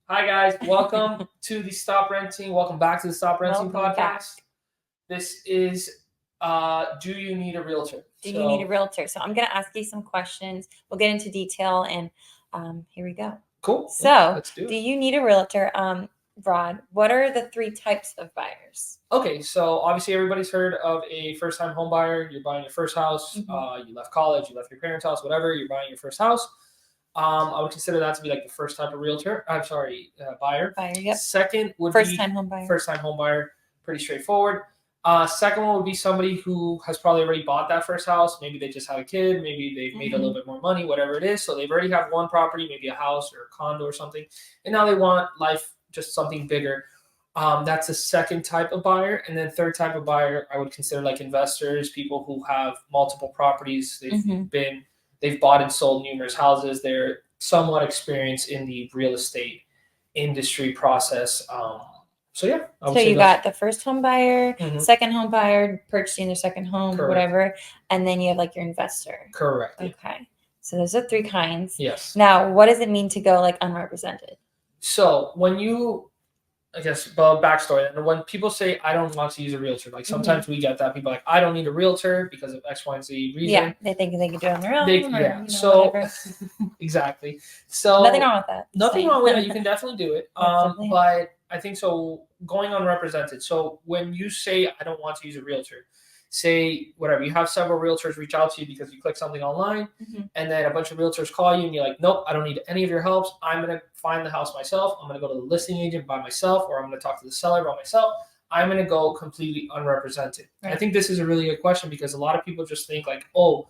Hi guys, welcome to the Stop Renting. Welcome back to the Stop Renting podcast. This is Do You Need a Realtor? Do you need a realtor? So I'm going to ask you some questions. We'll get into detail, and here we go. Cool. So, Yeah, let's do it. Do you need a realtor? Rod, what are the 3 types of buyers? Okay, so obviously everybody's heard of a first-time home buyer. You're buying your first house. You left college, you left your parents' house, whatever. You're buying your first house. I would consider that to be like the first type of realtor. Buyer. Buyer, yep. Second would be First-time home buyer. First-time home buyer, pretty straightforward. Second one would be somebody who has probably already bought that first house. Maybe they just had a kid. Maybe they've made a little bit more money, whatever it is. So they've already have one property, maybe a house or a condo or something, and now they want life just something bigger. That's the second type of buyer. And then third type of buyer, I would consider like investors, people who have multiple properties. They've bought and sold numerous houses. They're somewhat experienced in the real estate industry process. So you got the first home buyer, second home buyer, purchasing their second home, whatever, and then you have like your investor. Correct. Okay. So those are 3 kinds. Yes. Now, what does it mean to go like unrepresented? So when you, I guess, backstory. And when people say, I don't want to use a realtor, like sometimes we get that. People are like, I don't need a realtor because of X, Y, and Z reason. Yeah, they think they can do it on their own. Whatever. Exactly. So nothing wrong with that. Nothing wrong with it. You can definitely do it. But I think so going unrepresented. So when you say, I don't want to use a realtor, say whatever, you have several realtors reach out to you because you click something online and then a bunch of realtors call you and you're like, nope, I don't need any of your help. I'm going to find the house myself. I'm going to go to the listing agent by myself, or I'm going to talk to the seller by myself. I'm going to go completely unrepresented. Right. I think this is a really good question because a lot of people just think like, oh,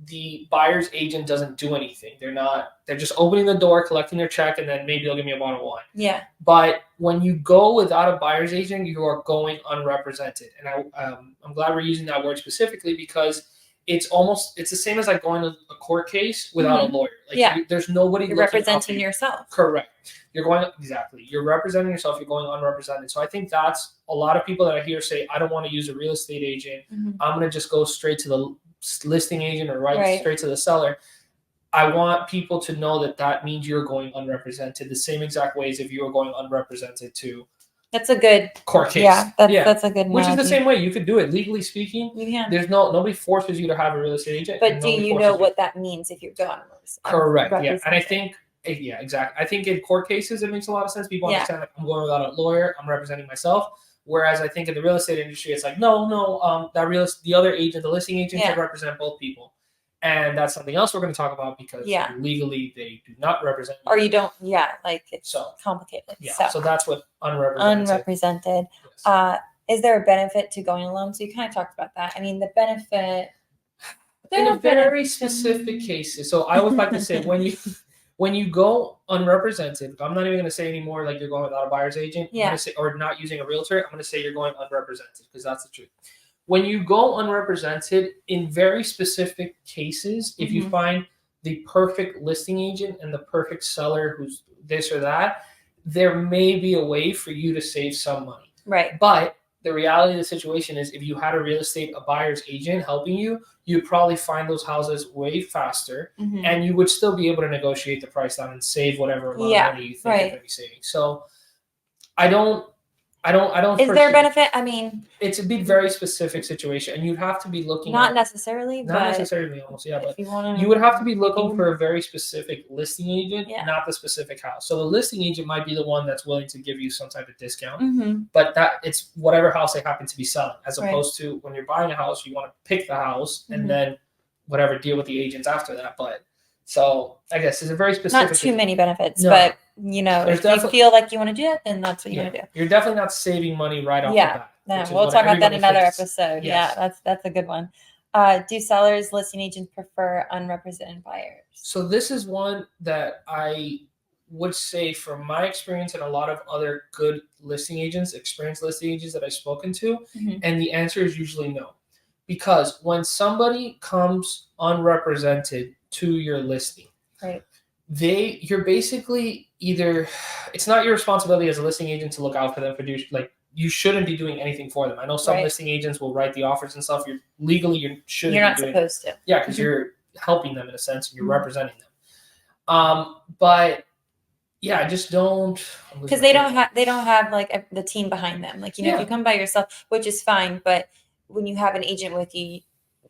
the buyer's agent doesn't do anything. They're just opening the door, collecting their check, and then maybe they'll give me a bottle of wine. Yeah. But when you go without a buyer's agent, you are going unrepresented. And I'm glad we're using that word specifically because it's the same as like going to a court case without a lawyer. Like there's nobody. You're representing yourself. Correct. You're representing yourself. You're going unrepresented. So I think that's a lot of people that I hear say, I don't want to use a real estate agent. I'm going to just go straight to the listing agent or straight to the seller. I want people to know that means you're going unrepresented the same exact way as if you were going unrepresented to that's a good court case. Yeah, that's a good analogy. Which is the same way you could do it legally speaking. You can. There's nobody forces you to have a real estate agent. But do you know what that means if you're going unrepresented? Correct. Yeah, and I think exactly. I think in court cases it makes a lot of sense. People understand like I'm going without a lawyer. I'm representing myself. Whereas I think in the real estate industry, it's like, the other agent, the listing agent can represent both people. And that's something else we're going to talk about because legally they do not represent you. Or you don't, it's complicated. Yeah, so that's what unrepresented. Yes. Is there a benefit to going alone? So you kind of talked about that. I mean, the benefit. In a very specific cases. So I would like to say when you go unrepresented, I'm not even going to say anymore like you're going without a buyer's agent. I'm going to say, or not using a realtor. I'm going to say you're going unrepresented because that's the truth. When you go unrepresented, in very specific cases, if you find the perfect listing agent and the perfect seller who's this or that, there may be a way for you to save some money. Right. But the reality of the situation is if you had a buyer's agent helping you, you'd probably find those houses way faster and you would still be able to negotiate the price down and save whatever amount of money you think you're going to be saving. So I don't. Is there a benefit? I mean, it's a big, very specific situation, and you'd have to be looking. Not necessarily, almost, yeah. But you would have to be looking for a very specific listing agent, not the specific house. So the listing agent might be the one that's willing to give you some type of discount, but it's whatever house they happen to be selling, as opposed to when you're buying a house, you want to pick the house and then whatever deal with the agents after that. But so I guess it's a very specific. Not too many benefits, but. If you feel like you want to do it, then that's what you want to do. You're definitely not saving money right off the bat. Yeah, we'll talk about that in another episode. Yes. Yeah, that's a good one. Do sellers, listing agents prefer unrepresented buyers? So this is one that I would say from my experience and a lot of other good listing agents, experienced listing agents that I've spoken to, and the answer is usually no. Because when somebody comes unrepresented to your listing, right. You're basically it's not your responsibility as a listing agent to look out for them, you shouldn't be doing anything for them. I know some listing agents will write the offers and stuff. You shouldn't. You're not supposed to. Yeah, because you're helping them in a sense and you're representing them. But Yeah, I just don't, because they don't have like the team behind them. Like, if you come by yourself, which is fine, but when you have an agent with you,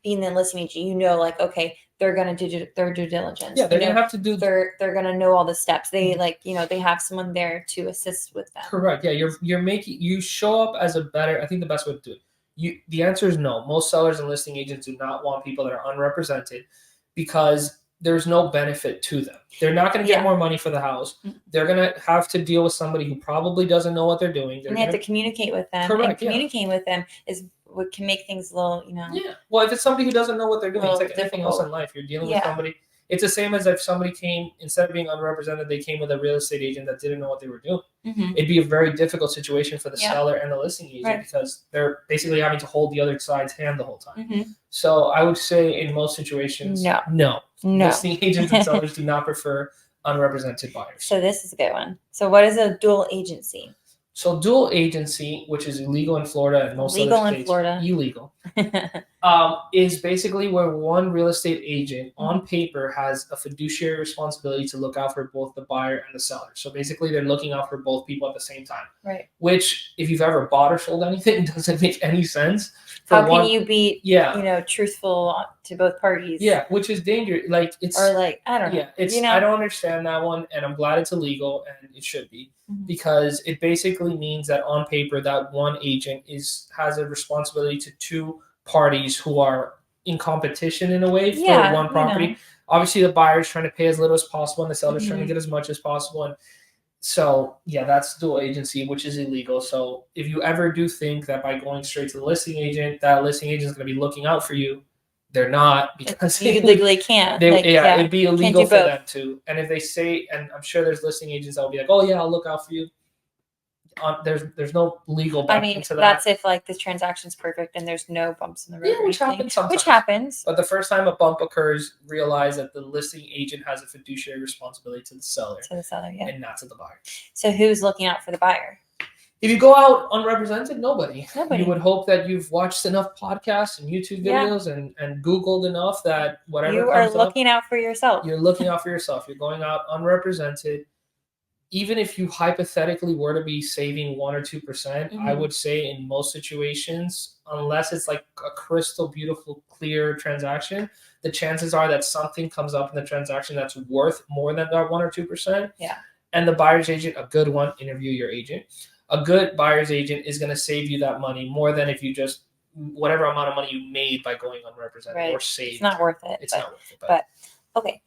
being the listing agent, like, okay, they're gonna do their due diligence. Yeah, they're gonna have to do. They're gonna know all the steps. They they have someone there to assist with them. Correct. Yeah, you're making you show up as a better. I think the best way to do it. The answer is no. Most sellers and listing agents do not want people that are unrepresented because there's no benefit to them. They're not going to get more money for the house. They're going to have to deal with somebody who probably doesn't know what they're doing. And they have to communicate with them. Correct. And communicating with them is what can make things a little, Yeah. Well, if it's somebody who doesn't know what they're doing, it's like anything else in life. You're dealing with somebody. It's the same as if somebody came, instead of being unrepresented, they came with a real estate agent that didn't know what they were doing. It'd be a very difficult situation for the seller and the listing agent because they're basically having to hold the other side's hand the whole time. So I would say in most situations, no. Listing agents and sellers do not prefer unrepresented buyers. So this is a good one. So what is a dual agency? So dual agency, which is illegal in Florida and most other states, illegal, is basically where one real estate agent on paper has a fiduciary responsibility to look out for both the buyer and the seller. So basically they're looking out for both people at the same time. Right. Which, if you've ever bought or sold anything, doesn't make any sense. How can you be, truthful to both parties? Yeah, which is dangerous. Like I don't know. Yeah, I don't understand that one, and I'm glad it's illegal, and it should be, because it basically means that on paper that one agent has a responsibility to two parties who are in competition in a way for one property. Obviously, the buyer's trying to pay as little as possible, and the seller's trying to get as much as possible. And so, that's dual agency, which is illegal. So if you ever do think that by going straight to the listing agent, that listing agent is going to be looking out for you, they're not, because you legally can't. It'd be illegal for them to. And if they say, and I'm sure there's listing agents that will be like, oh yeah, I'll look out for you. There's no legal backing to that. That's if the transaction's perfect and there's no bumps in the road. Yeah, which happens sometimes. Which happens. But the first time a bump occurs, realize that the listing agent has a fiduciary responsibility to the seller. And not to the buyer. So who's looking out for the buyer? If you go out unrepresented, nobody. You would hope that you've watched enough podcasts and YouTube videos and Googled enough that whatever you are looking out for yourself. You're looking out for yourself. You're going out unrepresented. Even if you hypothetically were to be saving 1 or 2%, I would say in most situations, unless it's like a crystal beautiful, clear transaction, the chances are that something comes up in the transaction that's worth more than that 1 or 2%. Yeah. And the buyer's agent, a good one, interview your agent. A good buyer's agent is going to save you that money more than if you just, whatever amount of money you made by going unrepresented or saved. It's not worth it. It's not worth it. But okay.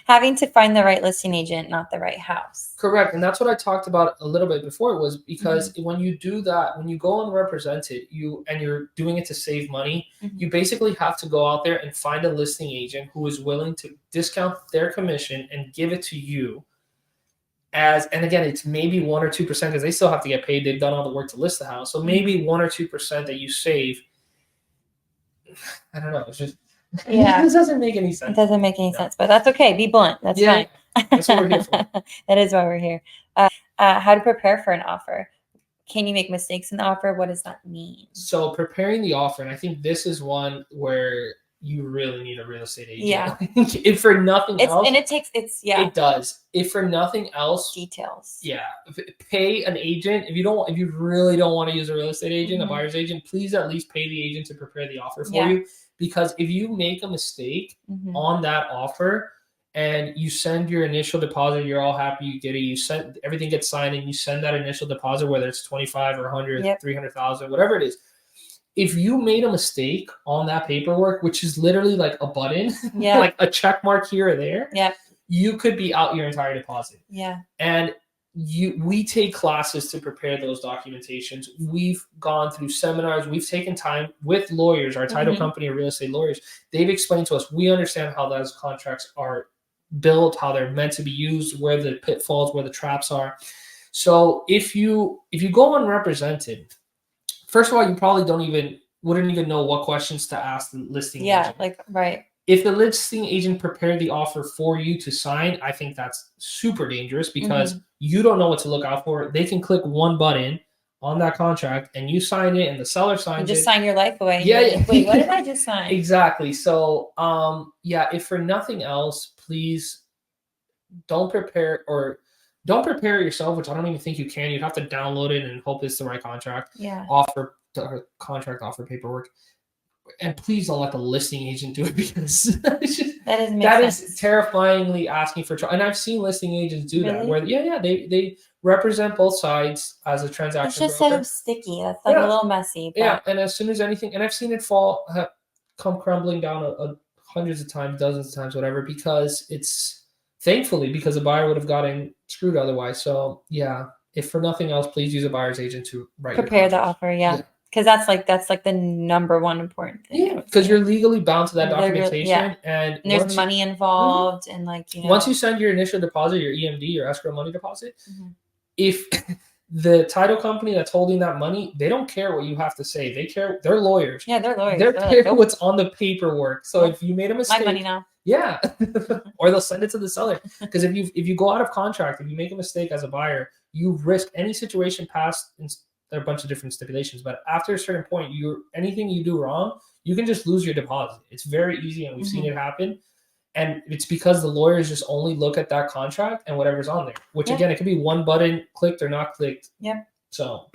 Having to find the right listing agent, not the right house. Correct. And that's what I talked about a little bit before, was because when you do that, when you go unrepresented, you're doing it to save money, you basically have to go out there and find a listing agent who is willing to discount their commission and give it to you. And again, it's maybe 1 or 2% because they still have to get paid. They've done all the work to list the house. So maybe 1 or 2% that you save. I don't know. It's just, this doesn't make any sense. It doesn't make any sense, but that's okay. Be blunt. That's fine. That's what we're here for. That is why we're here. How to prepare for an offer. Can you make mistakes in the offer? What does that mean? So preparing the offer, and I think this is one where you really need a real estate agent. Yeah. If for nothing else. And it does. If for nothing else. Details. Yeah. Pay an agent. If you really don't want to use a real estate agent, a buyer's agent, please at least pay the agent to prepare the offer for you. Because if you make a mistake on that offer and you send your initial deposit, you're all happy, you get it, everything gets signed, and you send that initial deposit, whether it's 25 or 100, 300,000, whatever it is. If you made a mistake on that paperwork, which is literally like a button, like a check mark here or there, you could be out your entire deposit. Yeah. And we take classes to prepare those documentations. We've gone through seminars. We've taken time with lawyers, our title company of real estate lawyers. They've explained to us, we understand how those contracts are built, how they're meant to be used, where the pitfalls, where the traps are. So if you go unrepresented, first of all, you probably wouldn't even know what questions to ask the listing agent. Right. If the listing agent prepared the offer for you to sign, I think that's super dangerous because you don't know what to look out for. They can click one button on that contract and you sign it and the seller signs it. You just sign your life away. Yeah. Wait, what did I just sign? Exactly. So, if for nothing else, please don't prepare yourself, which I don't even think you can. You'd have to download it and hope it's the right contract. Yeah. Contract offer paperwork. And please don't let the listing agent do it, because that is terrifyingly asking for trouble. And I've seen listing agents do that, where they represent both sides as a transaction. It's just broker. so sticky. That's like a little messy. But... Yeah, and as soon as anything, and I've seen it come crumbling down hundreds of times, dozens of times, whatever, because it's thankfully because the buyer would have gotten screwed otherwise. So yeah, if for nothing else, please use a buyer's agent to prepare the offer. Yeah. Because that's like the number one important thing. Yeah, because you're legally bound to that documentation, and there's money involved, and like once you send your initial deposit, your EMD, your escrow money deposit, if the title company that's holding that money, they don't care what you have to say. They're lawyers. Yeah, they're lawyers. They're care like, what's on the paperwork. So if you made a mistake, my money now. Yeah, or they'll send it to the seller. Because if you go out of contract, if you make a mistake as a buyer, you risk any situation past. There are a bunch of different stipulations, but after a certain point, anything you do wrong, you can just lose your deposit. It's very easy, and we've seen it happen. And it's because the lawyers just only look at that contract and whatever's on there, which again, it could be one button clicked or not clicked. Yep. So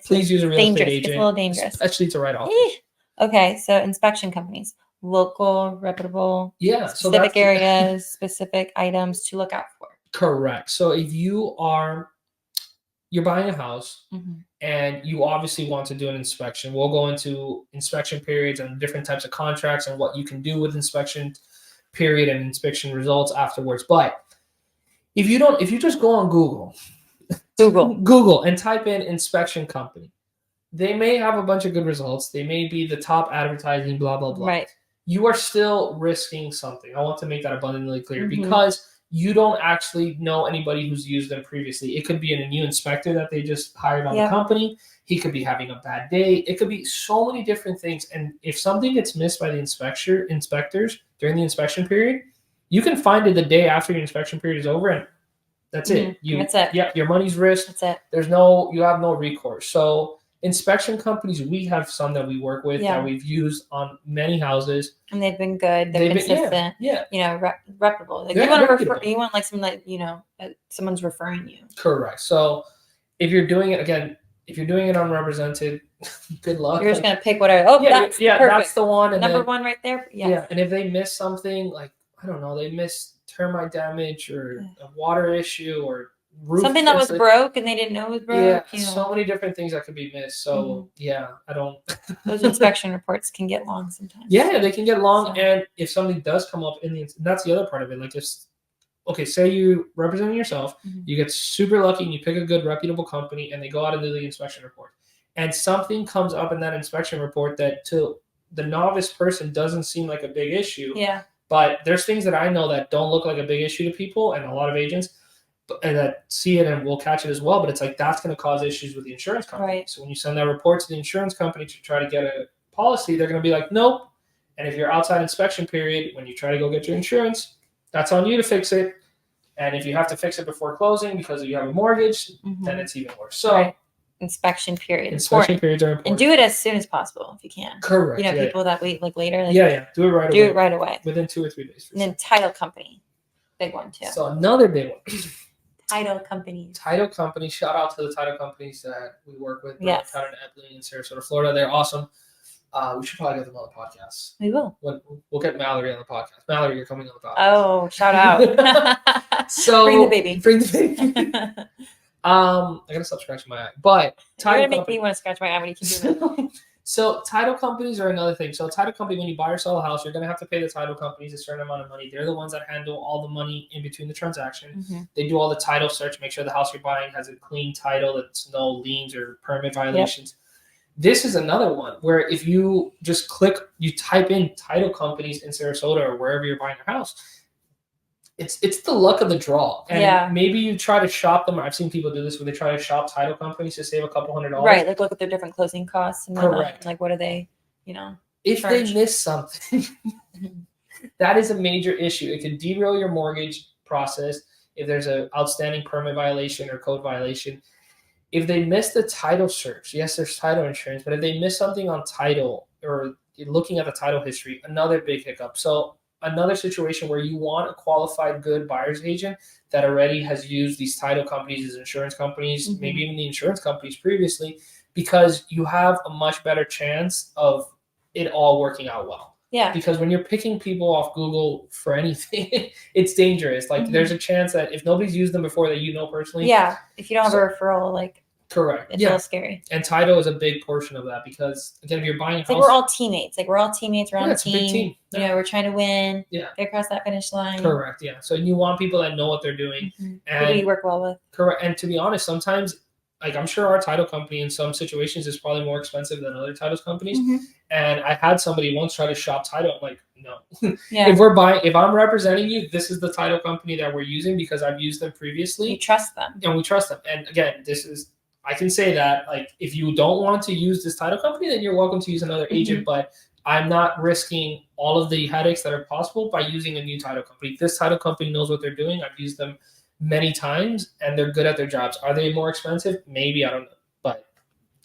please use a real estate agent. It's a little dangerous, especially to write off. Okay, so inspection companies, local, reputable, specific areas, specific items to look out for. Correct. So if you're buying a house and you obviously want to do an inspection, we'll go into inspection periods and different types of contracts and what you can do with inspection period and inspection results afterwards. But if you just go on Google and type in inspection company, they may have a bunch of good results. They may be the top advertising, blah, blah, blah. Right. You are still risking something. I want to make that abundantly clear because you don't actually know anybody who's used them previously. It could be a new inspector that they just hired on the company. He could be having a bad day. It could be so many different things. And if something gets missed by the inspectors during the inspection period, you can find it the day after your inspection period is over, and that's it. That's it. Yeah, your money's risked. That's it. You have no recourse. So inspection companies, we have some that we work with that we've used on many houses, and they've been good. They're consistent. Reputable. Like you want like someone that someone's referring you. Correct. So if you're doing it unrepresented, good luck. You're just gonna pick whatever. Oh, that's perfect. That's the one. And number one right there. Yeah. And if they miss something, like I don't know, they miss termite damage or a water issue or something that was broke and they didn't know it was broke. Yeah, so many different things that could be missed. So I don't. Those inspection reports can get long sometimes. Yeah, they can get long, and if something does come up that's the other part of it. Like say you representing yourself, you get super lucky and you pick a good reputable company, and they go out and do the inspection report, and something comes up in that inspection report that to the novice person doesn't seem like a big issue. Yeah. But there's things that I know that don't look like a big issue to people, and a lot of agents. And that see it and will catch it as well, but it's like that's going to cause issues with the insurance company. Right. So when you send that report to the insurance company to try to get a policy, they're going to be like, nope. And if you're outside inspection period, when you try to go get your insurance, that's on you to fix it. And if you have to fix it before closing because you have a mortgage, then it's even worse. So inspection period. Inspection periods are important. And do it as soon as possible if you can. Correct. People that wait like later. Like, do it right away. Do it right away. Within 2 or 3 days. And then title company. Big one too. So another big one. Title companies. Shout out to the title companies that we work with. Yes. Title in Ebling in Sarasota, Florida. They're awesome. We should probably get them on the podcast. We will. We'll get Mallory on the podcast. Mallory, you're coming on the podcast. Oh, shout out. So bring the baby. I gotta stop scratching my eye. But you're gonna make me want to scratch my eye when you keep doing that. So title companies are another thing. So title company, when you buy or sell a house, you're going to have to pay the title companies a certain amount of money. They're the ones that handle all the money in between the transaction. They do all the title search, make sure the house you're buying has a clean title, that's no liens or permit violations. This is another one where if you just you type in title companies in Sarasota or wherever you're buying your house, it's the luck of the draw. And maybe you try to shop them. I've seen people do this where they try to shop title companies to save a couple $100. Right, like look at their different closing costs and correct. Like what are they, if charge? They miss something, that is a major issue. It can derail your mortgage process if there's an outstanding permit violation or code violation. If they miss the title search, yes, there's title insurance, but if they miss something on title or looking at the title history, another big hiccup. So another situation where you want a qualified, good buyer's agent that already has used these title companies, these insurance companies, maybe even the insurance companies previously, because you have a much better chance of it all working out well. Yeah. Because when you're picking people off Google for anything, it's dangerous. Like there's a chance that if nobody's used them before that you know personally. Yeah. If you don't have a referral, like. Correct. It's a little scary. And title is a big portion of that because, again, if you're buying a house. Like we're all teammates. We're on a it's team. A big team. You know, we're trying to win. Yeah. Get across that finish line. Correct. Yeah. So you want people that know what they're doing. And people you work well with. Correct. And to be honest, sometimes, like I'm sure our title company in some situations is probably more expensive than other titles companies. And I had somebody once try to shop title. I'm like, no. Yeah. If I'm representing you, this is the title company that we're using because I've used them previously. You trust them. And we trust them. And again, I can say that, like, if you don't want to use this title company, then you're welcome to use another agent. But I'm not risking all of the headaches that are possible by using a new title company. This title company knows what they're doing. I've used them many times, and they're good at their jobs. Are they more expensive? Maybe, I don't know. But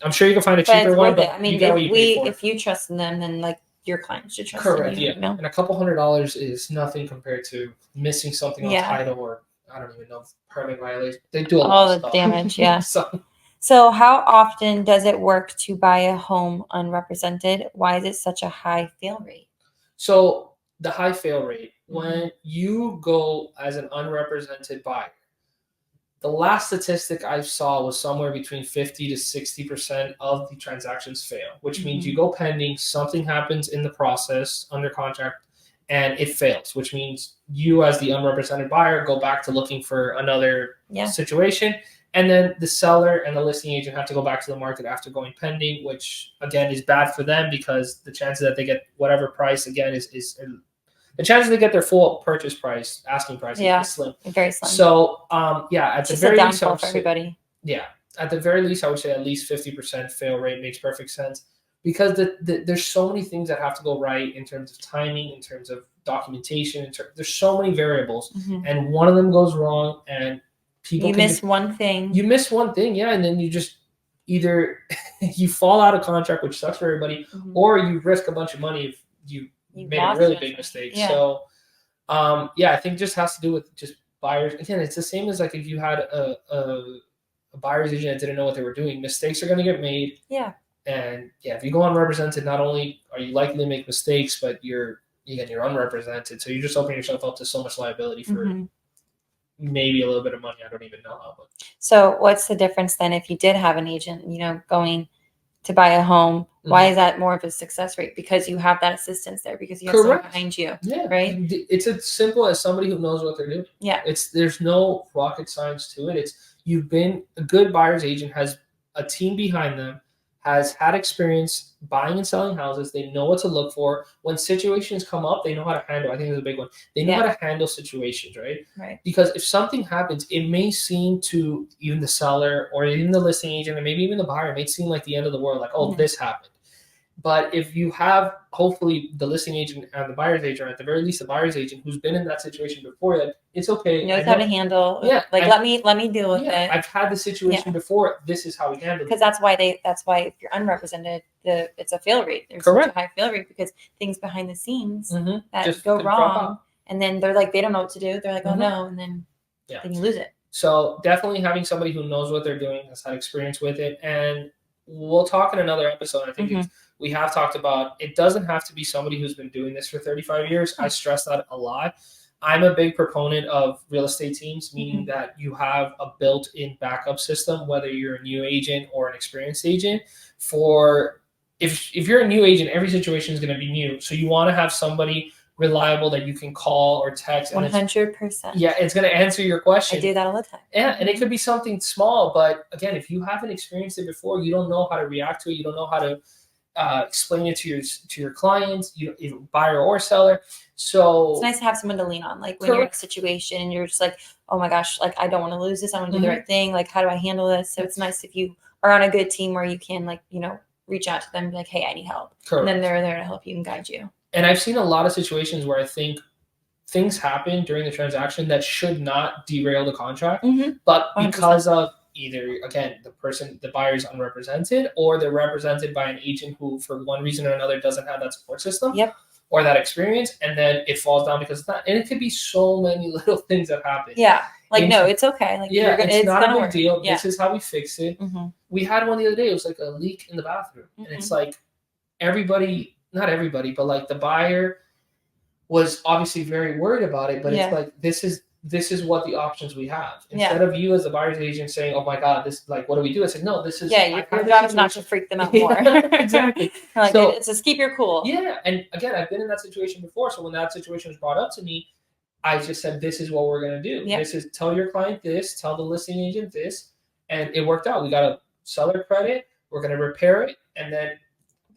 I'm sure you can find a cheaper one. But I mean, if you trust in them, then like your clients should trust in you. Yeah. You know? And a couple $100 is nothing compared to missing something on title or I don't even know permit violation. They do a lot of stuff. Damage. Yeah. So how often does it work to buy a home unrepresented? Why is it such a high fail rate? So the high fail rate, when you go as an unrepresented buyer, the last statistic I saw was somewhere between 50 to 60% of the transactions fail, which means you go pending, something happens in the process under contract, and it fails, which means you as the unrepresented buyer go back to looking for another situation. And then the seller and the listing agent have to go back to the market after going pending, which again is bad for them because the chances that they get whatever price again is the chances they get their full purchase price, asking price, is slim. Very slim. So at the very least, for everybody. Yeah, at the very least, I would say at least 50% fail rate makes perfect sense because there's so many things that have to go right in terms of timing, in terms of documentation. There's so many variables, and one of them goes wrong, and you miss one thing. You miss one thing, and then you just either you fall out of contract, which sucks for everybody, or you risk a bunch of money if you made a really big mistake. Yeah. So, I think it just has to do with just buyers. Again, it's the same as like if you had a buyer's agent that didn't know what they were doing. Mistakes are going to get made. Yeah. And if you go unrepresented, not only are you likely to make mistakes, but you're unrepresented. So you're just opening yourself up to so much liability for maybe a little bit of money. I don't even know how. But. So what's the difference then if you did have an agent, going to buy a home? Why is that more of a success rate? Because you have that assistance there, because you have someone behind you. Yeah. Right. It's as simple as somebody who knows what they're doing. Yeah. There's no rocket science to it. You've been a good buyer's agent, has a team behind them, has had experience buying and selling houses. They know what to look for. When situations come up, they know how to handle. I think it's a big one. They know how to handle situations, right? Right. Because if something happens, it may seem to even the seller or even the listing agent or maybe even the buyer, it may seem like the end of the world, like, oh, this happened. But if you have, hopefully, the listing agent and the buyer's agent, or at the very least, the buyer's agent who's been in that situation before, that it's okay. Knows how to handle. Yeah. Like, let me deal with it. I've had the situation before. This is how we handle it. Because that's why if you're unrepresented, it's a fail rate. There's such a high fail rate because things behind the scenes that just go wrong. And then they're like, they don't know what to do. They're like, oh no. And then you lose it. So definitely having somebody who knows what they're doing, has had experience with it. And we'll talk in another episode. I think we have talked about, it doesn't have to be somebody who's been doing this for 35 years. I stress that a lot. I'm a big proponent of real estate teams, meaning that you have a built-in backup system, whether you're a new agent or an experienced agent. If you're a new agent, every situation is going to be new. So you want to have somebody reliable that you can call or text. 100%. Yeah, it's going to answer your question. I do that all the time. Yeah, and it could be something small, but again, if you haven't experienced it before, you don't know how to react to it. You don't know how to explain it to your clients, either buyer or seller. So it's nice to have someone to lean on, like when you're in a situation and you're just like, oh my gosh, like I don't want to lose this. I want to do the right thing. Like, how do I handle this? So it's nice if you are on a good team where you can reach out to them and be like, hey, I need help. And then they're there to help you and guide you. And I've seen a lot of situations where I think things happen during the transaction that should not derail the contract, but because 100%. Of either, again, the buyer is unrepresented or they're represented by an agent who, for one reason or another, doesn't have that support system. Yep. or that experience, and then it falls down because it's not. And it could be so many little things that happen. Yeah. Like, And no, it's okay. Like, yeah, it's not a big work. deal. Yeah. This is how we fix it. Mm-hmm. We had one the other day. It was like a leak in the bathroom, and it's like everybody, not everybody, but like the buyer was obviously very worried about it. But it's like this is what the options we have. Instead of you as the buyer's agent saying, "Oh my God, this like what do we do?" I said, "No, this is your job is not to freak them out more." Exactly. Like, so it's just keep your cool. Yeah, and again, I've been in that situation before. So when that situation was brought up to me, I just said, "This is what we're gonna do. This is tell your client this, tell the listing agent this," and it worked out. We got a seller credit. We're gonna repair it, and then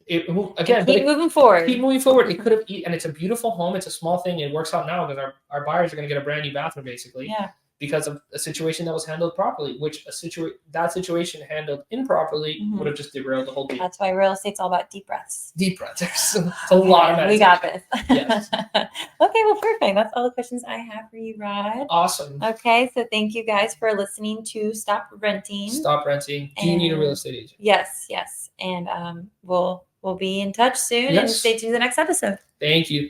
keep moving forward. Keep moving forward. It could have, and it's a beautiful home. It's a small thing. It works out now because our buyers are going to get a brand new bathroom basically. Yeah. Because of a situation that was handled properly, which that situation handled improperly would have just derailed the whole deal. That's why real estate's all about deep breaths. Deep breaths. It's a lot of meditation. We got this. Yes. Okay, well, perfect. That's all the questions I have for you, Rod. Awesome. Okay, so thank you guys for listening to Stop Renting. Stop Renting. Do you need a real estate agent? Yes. And we'll be in touch soon, and stay tuned to the next episode. Thank you.